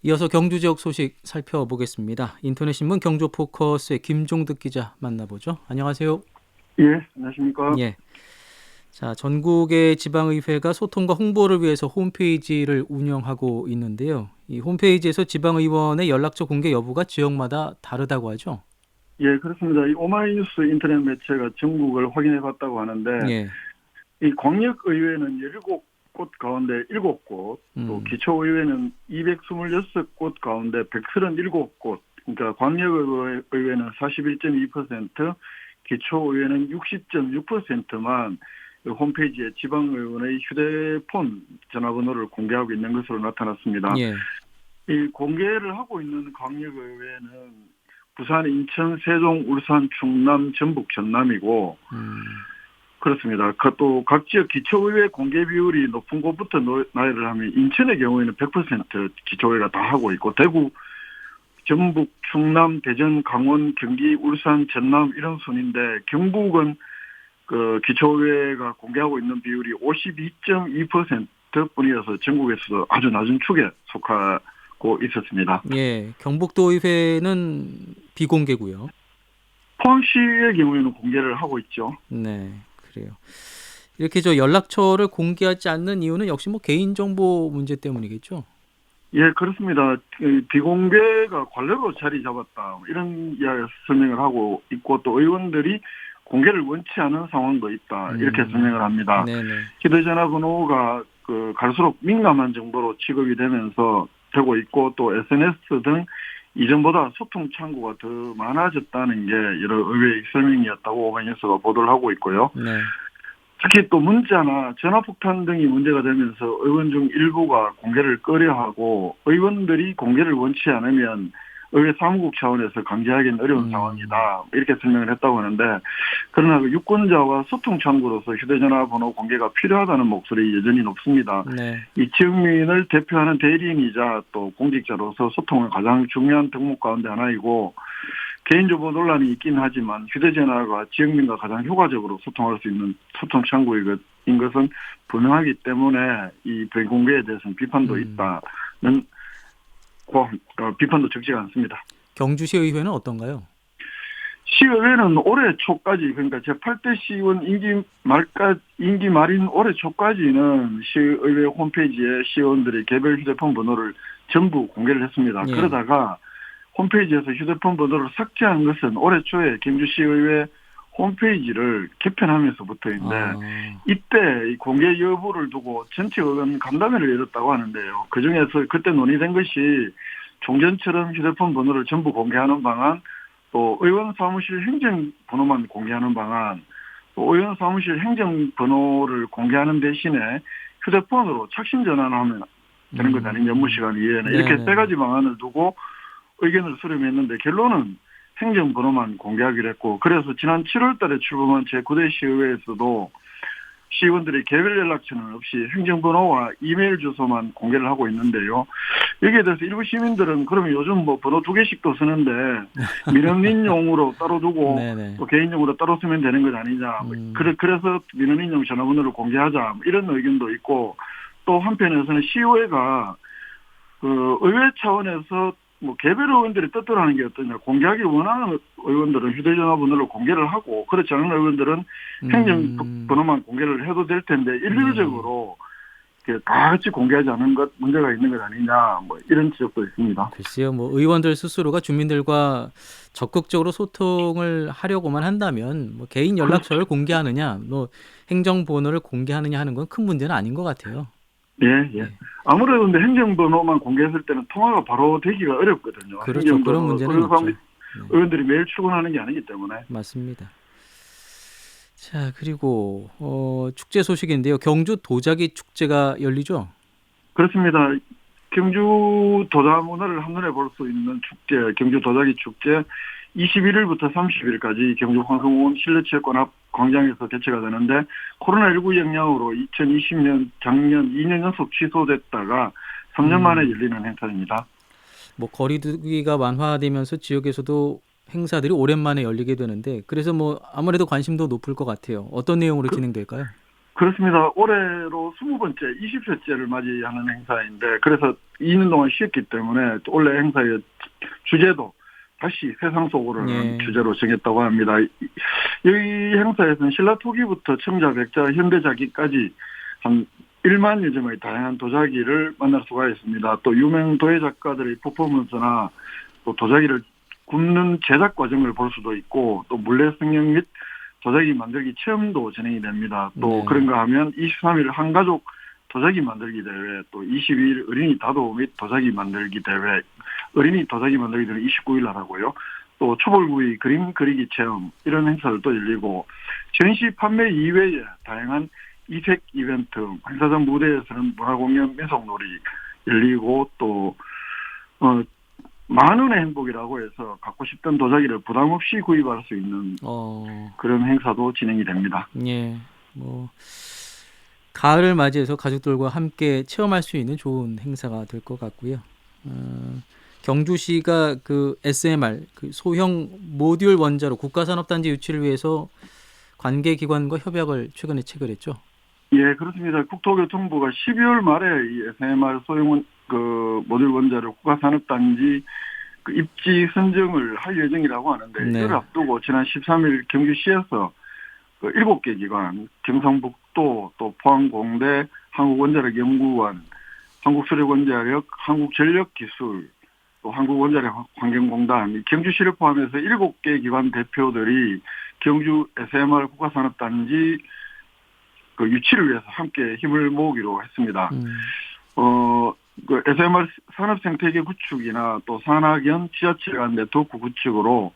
이어서 경주 지역 소식 살펴보겠습니다. 인터넷신문 경주포커스의 김종득 기자 만나보죠. 안녕하세요. 예, 안녕하십니까. 예. 자, 전국의 지방의회가 소통과 홍보를 위해서 홈페이지를 운영하고 있는데요. 이 홈페이지에서 지방의원의 연락처 공개 여부가 지역마다 다르다고 하죠? 예, 그렇습니다. 이 오마이뉴스 인터넷 매체가 전국을 확인해 봤다고 하는데, 예. 이 광역의회는 17곳 가운데 7곳, 또 기초의회는 226곳 가운데 137곳, 그러니까 광역의회는 41.2%, 기초의회는 60.6%만 홈페이지에 지방의원의 휴대폰 전화번호를 공개하고 있는 것으로 나타났습니다. 예. 이 공개를 하고 있는 광역의회는 부산, 인천, 세종, 울산, 충남, 전북, 전남이고 그렇습니다. 또 각 지역 기초의회 공개 비율이 높은 곳부터 나열을 하면 인천의 경우에는 100% 기초의회가 다 하고 있고 대구, 전북, 충남, 대전, 강원, 경기, 울산, 전남 이런 순인데 경북은 그 기초의회가 공개하고 있는 비율이 52.2%뿐이어서 전국에서도 아주 낮은 축에 속하고 있었습니다. 예. 경북도의회는 비공개고요. 포항시의 경우에는 공개를 하고 있죠. 네, 그래요. 이렇게 연락처를 공개하지 않는 이유는 역시 개인정보 문제 때문이겠죠? 예, 그렇습니다. 비공개가 관례로 자리 잡았다. 이런 이야기 설명을 하고 있고 또 의원들이 공개를 원치 않은 상황도 있다. 이렇게 설명을 합니다. 네네. 휴대전화번호가 갈수록 민감한 정보로 취급이 되고 있고 또 SNS 등 이전보다 소통 창구가 더 많아졌다는 게 여러 의회의 설명이었다고 오마이뉴스가 보도를 하고 있고요. 네. 특히 또 문자나 전화폭탄 등이 문제가 되면서 의원 중 일부가 공개를 꺼려하고 의원들이 공개를 원치 않으면 의회 사무국 차원에서 강제하기는 어려운 상황이다. 이렇게 설명을 했다고 하는데 그러나 유권자와 소통 창구로서 휴대전화 번호 공개가 필요하다는 목소리 여전히 높습니다. 네. 이 지역민을 대표하는 대리인이자 또 공직자로서 소통은 가장 중요한 덕목 가운데 하나이고 개인정보 논란이 있긴 하지만 휴대전화가 지역민과 가장 효과적으로 소통할 수 있는 소통 창구인 것은 분명하기 때문에 이 비공개에 대해서는 비판도 있다는 비판도 적지가 않습니다. 경주시의회는 어떤가요? 시의회는 올해 초까지 그러니까 제8대 시의원 임기 말인 올해 초까지는 시의회 홈페이지에 시의원들의 개별 휴대폰 번호를 전부 공개를 했습니다. 예. 그러다가 홈페이지에서 휴대폰 번호를 삭제한 것은 올해 초에 경주시의회 홈페이지를 개편하면서부터인데 이때 공개 여부를 두고 전체 의원 간담회를 열었다고 하는데요. 그중에서 그때 논의된 것이 종전처럼 휴대폰 번호를 전부 공개하는 방안, 또 의원 사무실 행정번호만 공개하는 방안, 또 의원 사무실 행정번호를 공개하는 대신에 휴대폰으로 착신 전환하면 되는 것 아닌 업무시간 이외에는 이렇게 세 가지 방안을 두고 의견을 수렴했는데 결론은 행정번호만 공개하기로 했고 그래서 지난 7월 달에 출범한 제9대 시의회에서도 시의원들의 개별 연락처는 없이 행정번호와 이메일 주소만 공개를 하고 있는데요. 여기에 대해서 일부 시민들은 그러면 요즘 번호 2개씩도 쓰는데 민원인용으로 따로 두고 또 개인용으로 따로 쓰면 되는 것 아니냐. 그래서 민원인용 전화번호를 공개하자. 이런 의견도 있고 또 한편에서는 시의회가 의회 차원에서 개별 의원들이 뜻대로 게 어떠냐. 공개하기 원하는 의원들은 휴대전화 번호를 공개를 하고 그렇지 않은 의원들은 행정번호만 공개를 해도 될 텐데 일률적으로 다 같이 공개하지 않은 것 문제가 있는 것 아니냐. 이런 지적도 있습니다. 글쎄요. 의원들 스스로가 주민들과 적극적으로 소통을 하려고만 한다면 개인 연락처를 공개하느냐 행정번호를 공개하느냐 하는 건 큰 문제는 아닌 것 같아요. 예. 아무래도 근데 행정번호만 공개했을 때는 통화가 바로 되기가 어렵거든요. 그렇죠. 그런 문제는 있죠. 의원들이 매일 출근하는 게 아니기 때문에. 맞습니다. 자, 그리고 축제 소식인데요. 경주 도자기 축제가 열리죠? 그렇습니다. 경주 도자 문화를 한눈에 볼 수 있는 축제, 경주 도자기 축제 21일부터 30일까지 경주 황성원 실내체육관 앞 광장에서 개최가 되는데 코로나19 영향으로 2020년 작년 2년 연속 취소됐다가 3년 만에 열리는 행사입니다. 거리두기가 완화되면서 지역에서도 행사들이 오랜만에 열리게 되는데 그래서 아무래도 관심도 높을 것 같아요. 어떤 내용으로 진행될까요? 그렇습니다. 올해로 20번째, 20회째를 맞이하는 행사인데, 그래서 2년 동안 쉬었기 때문에 올해 행사의 주제도 다시 세상 속으로는 예. 주제로 정했다고 합니다. 이 행사에서는 신라 토기부터 청자, 백자, 현대자기까지 한 1만여 점의 다양한 도자기를 만날 수가 있습니다. 또 유명 도예 작가들의 퍼포먼스나 또 도자기를 굽는 제작 과정을 볼 수도 있고, 또 물레 승용 및 도자기 만들기 체험도 진행이 됩니다. 또 네. 그런가 하면 23일 한가족 도자기 만들기 대회, 또 22일 어린이 다도 및 도자기 만들기 대회, 어린이 도자기 만들기 대회 29일 하고요. 또 초벌구이 그림 그리기 체험 이런 행사들도 열리고, 전시 판매 이외에 다양한 이색 이벤트, 행사장 무대에서는 문화공연, 민속놀이 열리고, 또 만 원의 행복이라고 해서 갖고 싶던 도자기를 부담 없이 구입할 수 있는 그런 행사도 진행이 됩니다. 예. 뭐 가을을 맞이해서 가족들과 함께 체험할 수 있는 좋은 행사가 될 것 같고요. 경주시가 그 SMR 그 소형 모듈 원자로 국가산업단지 유치를 위해서 관계기관과 협약을 최근에 체결했죠. 예, 그렇습니다. 국토교통부가 12월 말에 이 SMR 소형 모듈 원자로 국가산업단지 그 입지 선정을 할 예정이라고 하는데, 네. 이걸 앞두고 지난 13일 경주시에서 그 7개 기관, 경상북도, 또 포항공대, 한국원자력연구원, 한국수력원자력, 한국전력기술, 또 한국원자력환경공단, 경주시를 포함해서 7개 기관 대표들이 경주 SMR 국가산업단지 그 유치를 위해서 함께 힘을 모으기로 했습니다. 그 SMR 산업생태계 구축이나 또 산학연 지하철 간 네트워크 구축으로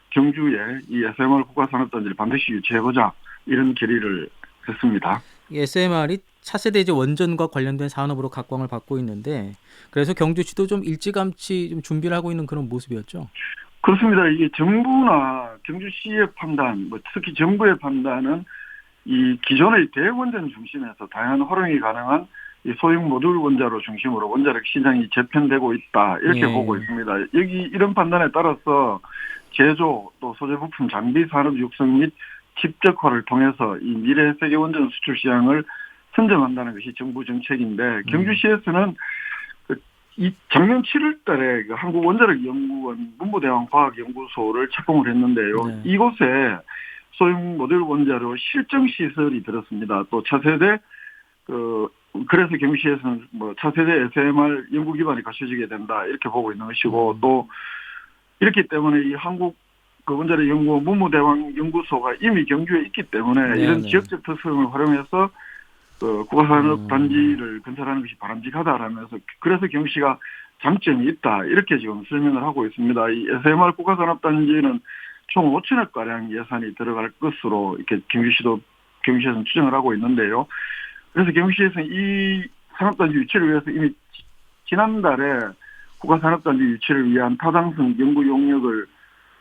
경주에 이 SMR 국가산업단지를 반드시 유치해보자, 이런 결의를 했습니다. SMR이 차세대 원전과 관련된 산업으로 각광을 받고 있는데, 그래서 경주시도 좀 일찌감치 좀 준비를 하고 있는 그런 모습이었죠. 그렇습니다. 이게 정부나 경주시의 판단, 특히 정부의 판단은 이 기존의 대원전 중심에서 다양한 활용이 가능한 이 소형 모듈 원자로 중심으로 원자력 시장이 재편되고 있다, 이렇게 보고 있습니다. 여기 이런 판단에 따라서 제조, 또 소재 부품 장비 산업 육성 및 집적화를 통해서 이 미래 세계 원전 수출 시장을 선점한다는 것이 정부 정책인데, 경주시에서는 이 작년 7월 달에 그 한국원자력연구원 문부대왕 과학연구소를 착공을 했는데요. 네. 이곳에 소형 모듈 원자로 실증 시설이 들었습니다. 또 차세대 그래서 경주시에서는 차세대 SMR 연구 기반이 갖춰지게 된다, 이렇게 보고 있는 것이고, 또 이렇기 때문에 이 한국 그 원자력연구원 문무대왕 연구소가 이미 경주에 있기 때문에 이런 지역적 특성을 활용해서 국가산업단지를 건설하는 것이 바람직하다라면서, 그래서 경주시가 장점이 있다, 이렇게 지금 설명을 하고 있습니다. 이 SMR 국가산업단지는 총 5천억 가량 예산이 들어갈 것으로 이렇게 경주시에서는 추정을 하고 있는데요. 그래서 경주시에서는 이 산업단지 유치를 위해서 이미 지난달에 국가산업단지 유치를 위한 타당성 연구 용역을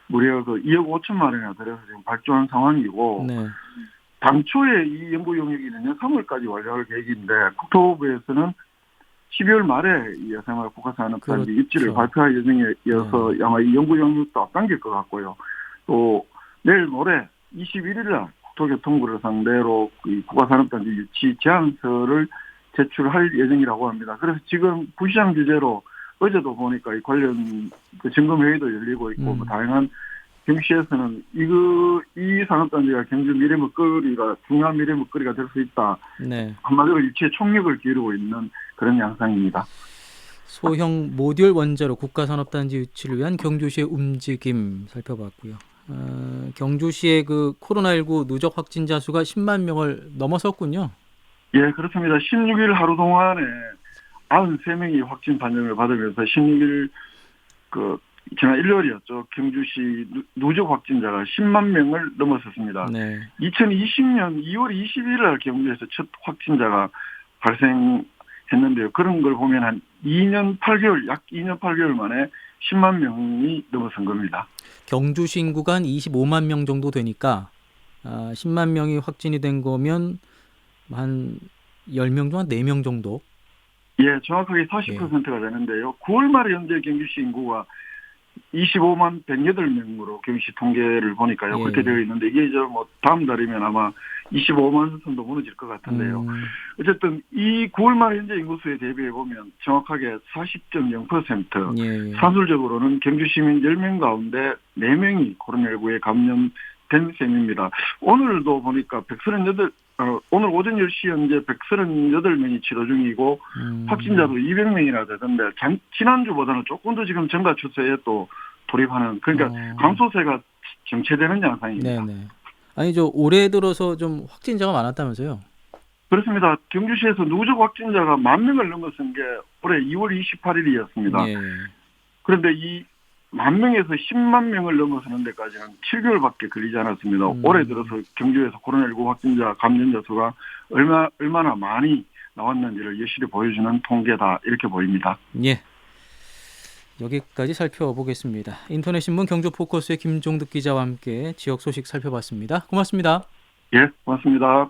무려 2억 5천만 원이나 들여서 지금 발주한 상황이고, 네. 당초에 이 연구 용역이 내년 3월까지 완료할 계획인데, 국토부에서는 12월 말에 이 SMR 국가산업단지 입지를 발표할 예정이어서 아마 이 연구 용역도 앞당길 것 같고요. 또 내일 모레 21일 날 국토교통부를 상대로 이 국가산업단지 유치 제안서를 제출할 예정이라고 합니다. 그래서 지금 부시장 주재로 어제도 보니까 이 관련 점검회의도 열리고 있고, 다양한 경주시에서는 이 산업단지가 경주 미래 먹거리가 중요한 미래 먹거리가 될 수 있다. 네. 한마디로 유치에 총력을 기울이고 있는 그런 양상입니다. 소형 모듈 원자로 국가산업단지 유치를 위한 경주시의 움직임 살펴봤고요. 경주시의 그 코로나19 누적 확진자 수가 10만 명을 넘어섰군요. 예, 그렇습니다. 16일 하루 동안에 93명이 확진 판정을 받으면서 16일 지난 일요일이었죠. 경주시 누적 확진자가 10만 명을 넘어섰습니다. 네. 2020년 2월 20일 날 경주에서 첫 확진자가 발생했는데요. 그런 걸 보면 한 2년 8개월, 약 2년 8개월 만에 10만 명이 넘어선 겁니다. 경주시 인구가 한 25만 명 정도 되니까 10만 명이 확진이 된 거면 한 10명 중 한 4명 정도? 예, 정확하게 40%가 되는데요. 9월 말에 현재 경주시 인구가 25만 108명으로 경시 통계를 보니까요. 예. 그렇게 되어 있는데 이게 이제 뭐 다음 달이면 아마 25만 선도 무너질 것 같은데요. 어쨌든 이 9월 말 현재 인구수에 대비해 보면 정확하게 40.0%, 예. 산술적으로는 경주 시민 10명 가운데 4명이 코로나19에 감염된 셈입니다. 오늘도 보니까 오늘 오전 10시 현재 138명이 치료 중이고 확진자도 200명이나 되던데 지난주보다는 조금 더 지금 증가 추세에 또 돌입하는, 그러니까 감소세가 정체되는 양상입니다. 네네. 아니 올해 들어서 좀 확진자가 많았다면서요? 그렇습니다. 경주시에서 누적 확진자가 10,000명을 넘어선 게 올해 2월 28일이었습니다. 예. 그런데 이 10,000명에서 10만 명을 넘어서는 데까지는 7개월밖에 걸리지 않았습니다. 올해 들어서 경주에서 코로나19 확진자 감염자 수가 얼마나 많이 나왔는지를 여실히 보여주는 통계다, 이렇게 보입니다. 예. 여기까지 살펴보겠습니다. 인터넷신문 경주포커스의 김종득 기자와 함께 지역 소식 살펴봤습니다. 고맙습니다. 예, 고맙습니다.